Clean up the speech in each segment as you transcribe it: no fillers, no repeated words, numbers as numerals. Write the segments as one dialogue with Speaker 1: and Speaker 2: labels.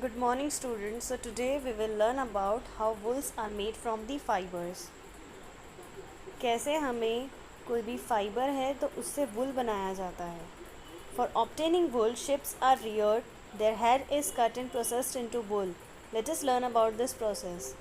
Speaker 1: Good morning students. So today we will learn about how wools are made from the fibers. कैसे हमें कोई भी fibre है तो उससे वुल बनाया जाता है. For obtaining wool, ships are reared. Their hair is cut and processed into wool. Let us learn about this process.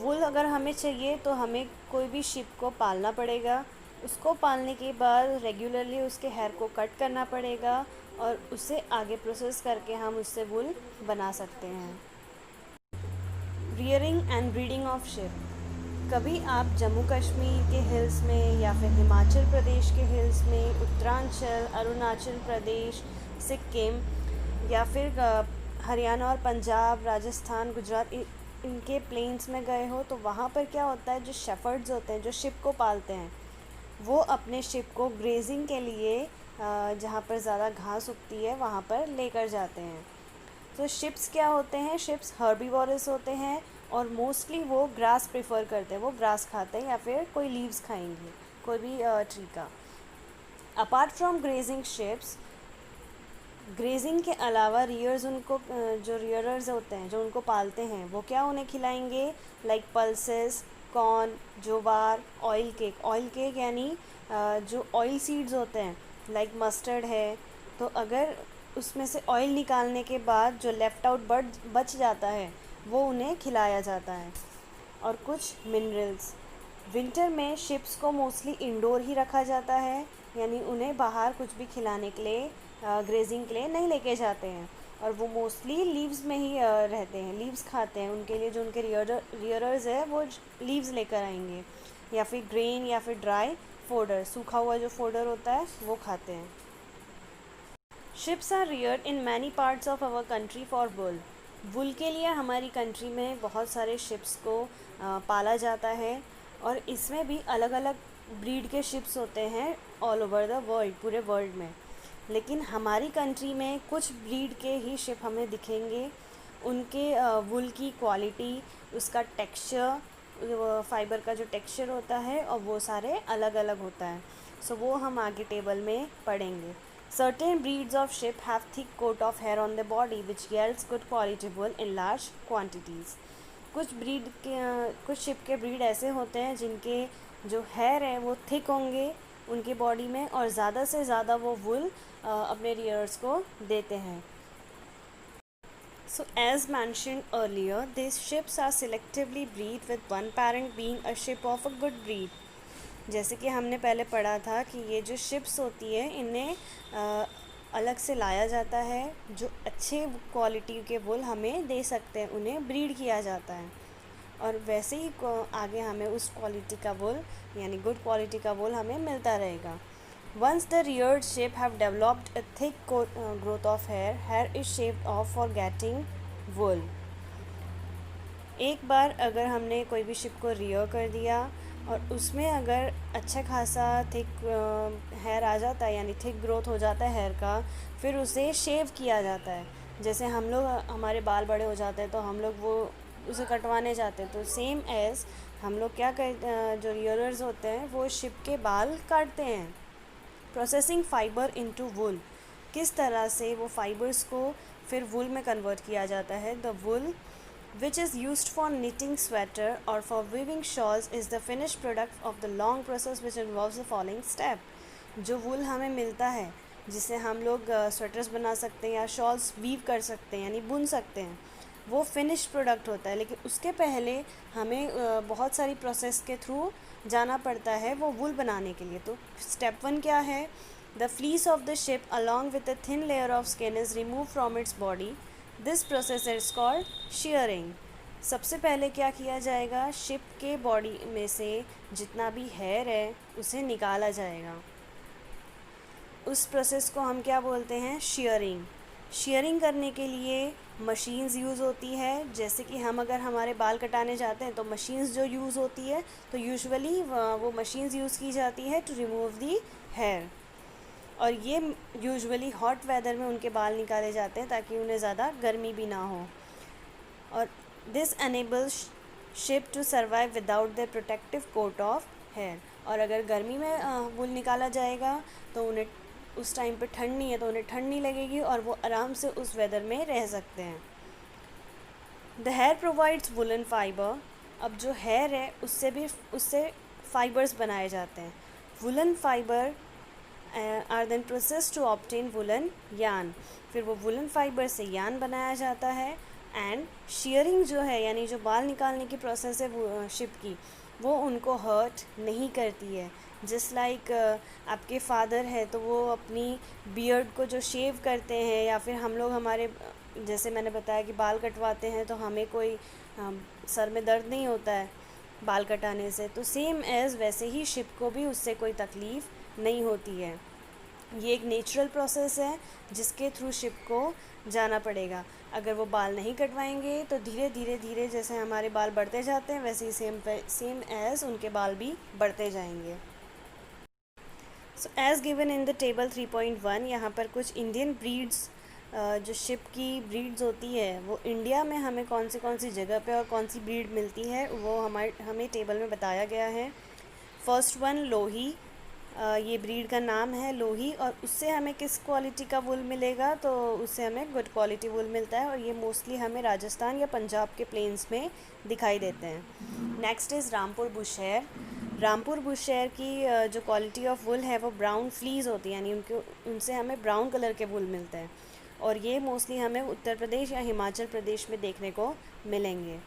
Speaker 1: वुल अगर हमें चाहिए तो हमें कोई भी शिप को पालना पड़ेगा. उसको पालने के बाद रेगुलरली उसके हेयर को कट करना पड़ेगा और उसे आगे प्रोसेस करके हम उससे वुल बना सकते हैं. Rearing and breeding of ship. कभी आप जम्मू कश्मीर के हिल्स में या फिर हिमाचल प्रदेश के हिल्स में, उत्तरांचल, अरुणाचल प्रदेश, सिक्किम या फिर हरियाणा और पंजाब, राजस्थान, गुजरात इनके प्लेन्स में गए हो तो वहाँ पर क्या होता है, जो शेफर्ड्स होते हैं जो शिप को पालते हैं वो अपने शिप को ग्रेजिंग के लिए जहाँ पर ज़्यादा घास उगती है वहाँ पर लेकर जाते हैं. तो शिप्स क्या होते हैं, शिप्स हर्बीवोरस होते हैं और मोस्टली वो ग्रास प्रेफर करते हैं. वो ग्रास खाते हैं या फिर कोई लीव्स खाएंगे, कोई भी ट्री का. Apart from grazing ships, grazing के अलावा रियर्स उनको जो रियरर्स होते हैं जो उनको पालते हैं वो क्या उन्हें खिलाएंगे, like pulses, corn, जोवार, oil cake. Oil cake यानी जो ऑयल सीड्स होते हैं लाइक मस्टर्ड है, तो अगर उसमें से ऑयल निकालने के बाद जो लेफ़्ट आउट बच जाता है वो उन्हें खिलाया जाता है. और कुछ मिनरल्स. विंटर में शिप्स को मोस्टली इंडोर ही रखा जाता है, यानी उन्हें बाहर कुछ भी खिलाने के लिए, ग्रेजिंग के लिए नहीं लेके जाते हैं और वो मोस्टली लीव्स में ही रहते हैं, लीव्स खाते हैं. उनके लिए जो उनके रियरर्स है वो लीव्स लेकर आएंगे या फिर ग्रेन या फिर ड्राई फोडर, सूखा हुआ जो फोडर होता है वो खाते हैं. Sheep are reared in many parts of our country for wool. Wool के लिए हमारी कंट्री में बहुत सारे शिप्स को पाला जाता है और इसमें भी अलग अलग ब्रीड के शिप्स होते हैं ऑल ओवर द वर्ल्ड, पूरे वर्ल्ड में. लेकिन हमारी कंट्री में कुछ ब्रीड के ही शिप हमें दिखेंगे. उनके वुल की क्वालिटी, उसका टेक्सचर, फाइबर का जो टेक्सचर होता है और वो सारे अलग अलग होता है. सो वो हम आगे टेबल में पढ़ेंगे. Certain breeds of ship have thick coat of hair on the body which yields good quality wool in large quantities. कुछ शिप के ब्रीड ऐसे होते हैं जिनके जो हेयर है वो थिक होंगे उनके बॉडी में और ज़्यादा से ज़्यादा वो वुल अपने रियर्स को देते हैं. So as mentioned earlier, these ships are selectively bred with one parent being a ship of a good breed. जैसे कि हमने पहले पढ़ा था कि ये जो शिप्स होती है इन्हें अलग से लाया जाता है, जो अच्छे क्वालिटी के वुल हमें दे सकते हैं उन्हें ब्रीड किया जाता है और वैसे ही आगे हमें उस क्वालिटी का वुल यानी गुड क्वालिटी का वुल हमें मिलता रहेगा. Once the reared sheep have developed a thick growth of hair is shaved off for getting wool. एक बार अगर हमने कोई भी शिप को रियर कर दिया और उसमें अगर अच्छा खासा थिक हेयर आ जाता है यानी थिक ग्रोथ हो जाता है हेयर का, फिर उसे शेव किया जाता है. जैसे हम लोग, हमारे बाल बड़े हो जाते हैं तो हम लोग वो उसे कटवाने जाते हैं, तो सेम एज़ हम लोग क्या कर जो रियरर्स होते हैं वो शिप के बाल काटते हैं. प्रोसेसिंग फाइबर इनटू वुल. किस तरह से वो फाइबर्स को फिर वुल में कन्वर्ट किया जाता है. The wool which is used for knitting sweater or for weaving shawls is the finished product of the long process which involves the following step. जो वुल हमें मिलता है जिससे हम लोग स्वेटर्स बना सकते हैं या शॉल्स वीव कर सकते हैं यानी बुन सकते हैं, वो फिनिश्ड प्रोडक्ट होता है. लेकिन उसके पहले हमें बहुत सारी प्रोसेस के थ्रू जाना पड़ता है वो वुल बनाने के लिए. तो स्टेप 1 क्या है, the fleece of the ship along with a thin layer of skin is remove from its body. This process is called shearing. सबसे पहले क्या किया जाएगा, शिप के बॉडी में से जितना भी हेयर है उसे निकाला जाएगा. उस प्रोसेस को हम क्या बोलते हैं, शीयरिंग. शीयरिंग करने के लिए मशीन्स यूज़ होती है. जैसे कि हम अगर हमारे बाल कटाने जाते हैं तो मशीन्स जो यूज़ होती है तो यूजुअली वो मशीन्स यूज़ की जाती है टू रिमूव दी हेयर. और ये यूजुअली हॉट वेदर में उनके बाल निकाले जाते हैं ताकि उन्हें ज़्यादा गर्मी भी ना हो. और this enables sheep to survive without the protective coat of hair. और अगर गर्मी में वुल निकाला जाएगा तो उन्हें उस टाइम पे ठंड नहीं है तो उन्हें ठंड नहीं लगेगी और वो आराम से उस वेदर में रह सकते हैं. The hair provides woollen fibre. अब जो हेयर है उससे फाइबर्स बनाए जाते हैं। Woollen fibre are then process to obtain woollen yarn. फिर वो वुलन फाइबर से यान बनाया जाता है। एंड शेयरिंग जो है यानी जो बाल निकालने की प्रोसेस है शिप की, वो उनको हर्ट नहीं करती है। जस्ट लाइक आपके फादर है तो वो अपनी बियर्ड को जो शेव करते हैं, या फिर हम लोग हमारे जैसे मैंने बताया कि बाल कटवाते हैं तो हमें कोई सर में दर्द नहीं होता है बाल कटाने से, तो सेम एज़ वैसे ही शिप को भी उससे कोई तकलीफ़ नहीं होती है। ये एक नेचुरल प्रोसेस है जिसके थ्रू शिप को जाना पड़ेगा। अगर वो बाल नहीं कटवाएंगे तो धीरे धीरे धीरे जैसे हमारे बाल बढ़ते जाते हैं वैसे ही सेम एज़ उनके बाल भी बढ़ते जाएंगे। So as given in the table 3.1, यहाँ पर कुछ इंडियन ब्रीड्स जो शिप की ब्रीड्स होती है वो इंडिया में हमें कौन सी जगह पे और कौन सी ब्रीड मिलती है वो हमें टेबल में बताया गया है। फर्स्ट वन लोही, ये ब्रीड का नाम है लोही, और उससे हमें किस क्वालिटी का वुल मिलेगा, तो उससे हमें गुड क्वालिटी वुल मिलता है और ये मोस्टली हमें राजस्थान या पंजाब के प्लेन्स में दिखाई देते हैं। Next is Rampur Bushahr. रामपुर बुशहर की जो क्वालिटी ऑफ वुल है वो ब्राउन फ्लीज होती है, यानी उनसे हमें ब्राउन कलर के वुल मिलते हैं और ये मोस्टली हमें उत्तर प्रदेश या हिमाचल प्रदेश में देखने को मिलेंगे।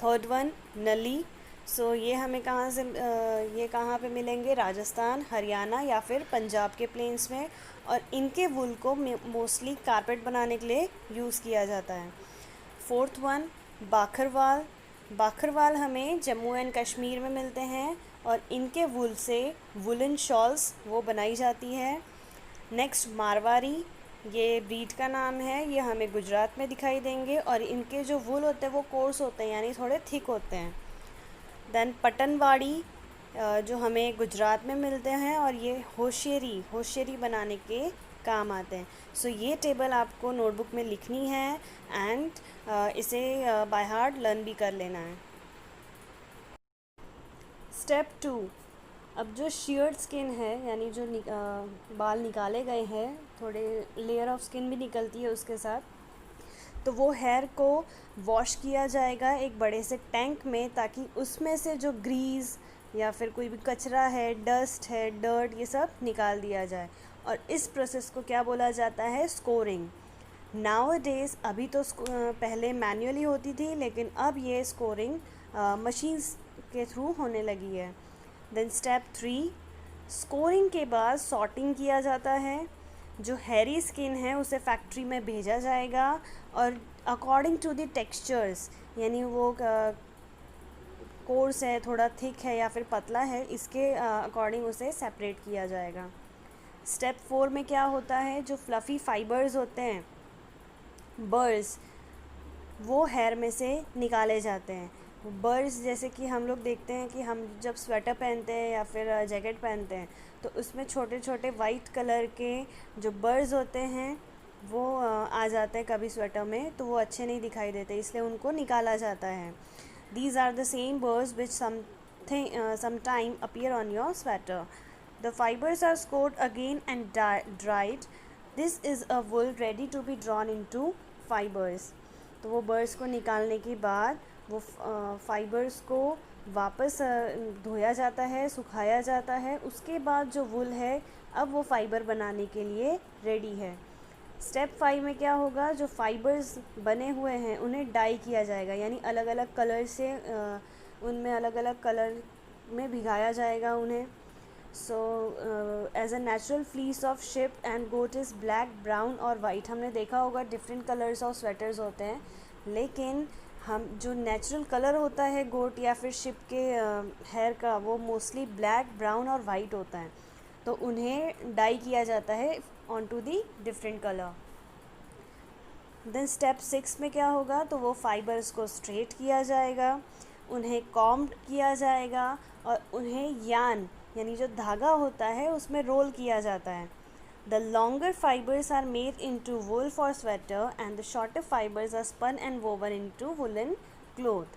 Speaker 1: थर्ड वन नली। सो ये हमें ये कहाँ पे मिलेंगे, राजस्थान, हरियाणा या फिर पंजाब के प्लेन्स में, और इनके वुल को मोस्टली कारपेट बनाने के लिए यूज़ किया जाता है। Fourth one बाखरवाल। बाखरवाल हमें जम्मू एंड कश्मीर में मिलते हैं और इनके वुल से वुलन शॉल्स वो बनाई जाती है। नेक्स्ट मारवाड़ी, ये ब्रीड का नाम है, ये हमें गुजरात में दिखाई देंगे और इनके जो वुल होते हैं वो कोर्स होते हैं यानी थोड़े थिक होते हैं। देन पटनवाड़ी जो हमें गुजरात में मिलते हैं और ये होशियरी बनाने के काम आते हैं। सो ये टेबल आपको नोटबुक में लिखनी है एंड इसे बाय हार्ट लर्न भी कर लेना है। स्टेप 2, अब जो शेयर्ड स्किन है यानी जो बाल निकाले गए हैं, थोड़े लेयर ऑफ स्किन भी निकलती है उसके साथ, तो वो हेयर को वॉश किया जाएगा एक बड़े से टैंक में, ताकि उसमें से जो ग्रीस या फिर कोई भी कचरा है, डस्ट है, डर्ट, ये सब निकाल दिया जाए। और इस प्रोसेस को क्या बोला जाता है, स्कोरिंग। नाउ-अ-डेज़ अभी तो पहले मैन्युअली होती थी, लेकिन अब ये स्कोरिंग मशीन्स के थ्रू होने लगी है। देन स्टेप 3, स्कोरिंग के बाद सॉर्टिंग किया जाता है। जो हैरी स्किन है उसे फैक्ट्री में भेजा जाएगा और अकॉर्डिंग टू द टेक्सचर्स, यानी वो कोर्स है, थोड़ा थिक है या फिर पतला है, इसके अकॉर्डिंग उसे सेपरेट किया जाएगा। स्टेप 4 में क्या होता है, जो फ्लफ़ी फाइबर्स होते हैं, बर्स, वो हेयर में से निकाले जाते हैं। बर्स जैसे कि हम लोग देखते हैं कि हम जब स्वेटर पहनते हैं या फिर जैकेट पहनते हैं तो उसमें छोटे छोटे वाइट कलर के जो बर्स होते हैं वो आ जाते हैं कभी स्वेटर में, तो वो अच्छे नहीं दिखाई देते, इसलिए उनको निकाला जाता है। These are the same burrs which sometime appear on your sweater. The fibers are scored again and dried. This is a wool ready to be drawn into fibers. तो वो बर्स को निकालने के बाद वो फाइबर्स को वापस धोया जाता है, सुखाया जाता है, उसके बाद जो वुल है अब वो फाइबर बनाने के लिए रेडी है। स्टेप 5 में क्या होगा, जो फाइबर्स बने हुए हैं उन्हें डाई किया जाएगा, यानी अलग अलग कलर से उनमें अलग अलग कलर में भिगाया जाएगा उन्हें। So as a natural fleece of sheep and goat is black, brown और वाइट। हमने देखा होगा डिफरेंट कलर्स ऑफ स्वेटर्स होते हैं, लेकिन हम जो नेचुरल कलर होता है गोट या फिर शिप के हेयर का, वो मोस्टली ब्लैक, ब्राउन और वाइट होता है, तो उन्हें डाई किया जाता है on to the different colour. Then step 6 में क्या होगा, तो वो फाइबर्स को स्ट्रेट किया जाएगा, उन्हें कॉम्ब किया जाएगा और उन्हें यान यानी जो धागा होता है उसमें रोल किया जाता है। The longer fibers are made into wool for sweater and the shorter fibers are spun and woven into woolen cloth.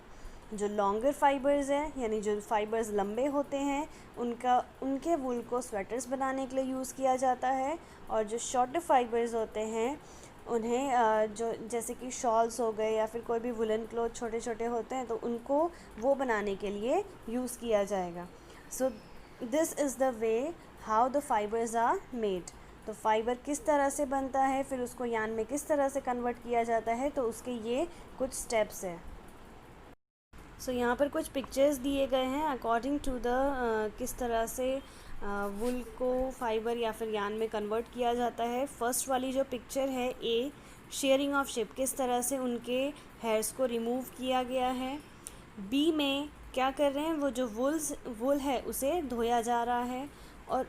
Speaker 1: जो longer fibers हैं यानी जो fibers लंबे होते हैं उनके wool को स्वेटर्स बनाने के लिए यूज़ किया जाता है, और जो shorter fibers होते हैं उन्हें जो जैसे कि शॉल्स हो गए या फिर कोई भी वुलन क्लॉथ छोटे छोटे होते हैं, तो उनको वो बनाने के लिए यूज़ किया जाएगा। So this is the way how the fibres are made. तो फाइबर किस तरह से बनता है, फिर उसको यान में किस तरह से कन्वर्ट किया जाता है, तो उसके ये कुछ स्टेप्स हैं। सो यहाँ पर कुछ पिक्चर्स दिए गए हैं अकॉर्डिंग टू द किस तरह से वुल को फाइबर या फिर यान में कन्वर्ट किया जाता है। फर्स्ट वाली जो पिक्चर है ए, शेयरिंग ऑफ शिप, किस तरह से उनके हेयर्स को रिमूव किया गया है। बी में क्या कर रहे हैं, वो जो वुल है उसे धोया जा रहा है, और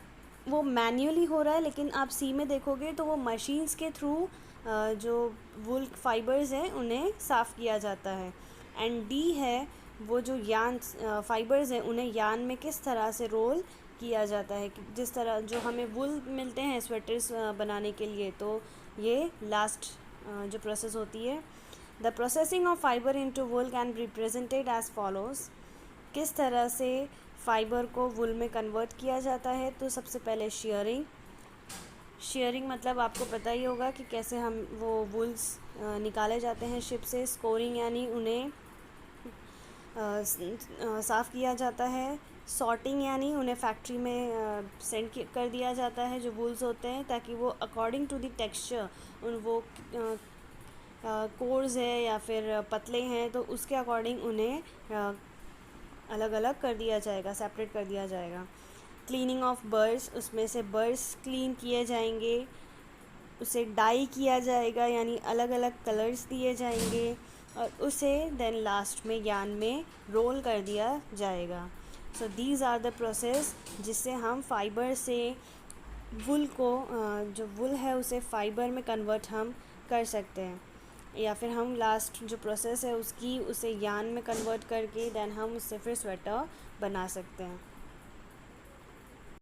Speaker 1: वो मैन्युअली हो रहा है, लेकिन आप सी में देखोगे तो वो मशीन्स के थ्रू जो वुल फाइबर्स हैं उन्हें साफ़ किया जाता है। एंड डी है वो जो यान फाइबर्स हैं उन्हें यान में किस तरह से रोल किया जाता है, कि जिस तरह जो हमें वुल मिलते हैं स्वेटर्स बनाने के लिए, तो ये लास्ट जो प्रोसेस होती है। The processing of fibre into wool can be represented as follows. किस तरह से फाइबर को वुल में कन्वर्ट किया जाता है, तो सबसे पहले शेयरिंग मतलब आपको पता ही होगा कि कैसे हम वो वुल्स निकाले जाते हैं शिप से। स्कोरिंग यानी उन्हें साफ़ किया जाता है। सॉर्टिंग यानी उन्हें फैक्ट्री में सेंड कर दिया जाता है जो वुल्स होते हैं, ताकि वो अकॉर्डिंग टू द टेक्सचर वो कोर्स है या फिर पतले हैं, तो उसके अकॉर्डिंग उन्हें अलग अलग कर दिया जाएगा, सेपरेट कर दिया जाएगा। क्लीनिंग ऑफ बर्ड्स, उसमें से बर्ड्स क्लीन किए जाएंगे, उसे डाई किया जाएगा यानी अलग अलग कलर्स दिए जाएंगे, और उसे देन लास्ट में यान में रोल कर दिया जाएगा। So these are the process जिससे हम फाइबर से वुल को जो वुल है उसे फ़ाइबर में कन्वर्ट हम कर सकते हैं, या फिर हम लास्ट जो प्रोसेस है उसे यान में कन्वर्ट करके देन हम उससे फिर स्वेटर बना सकते हैं।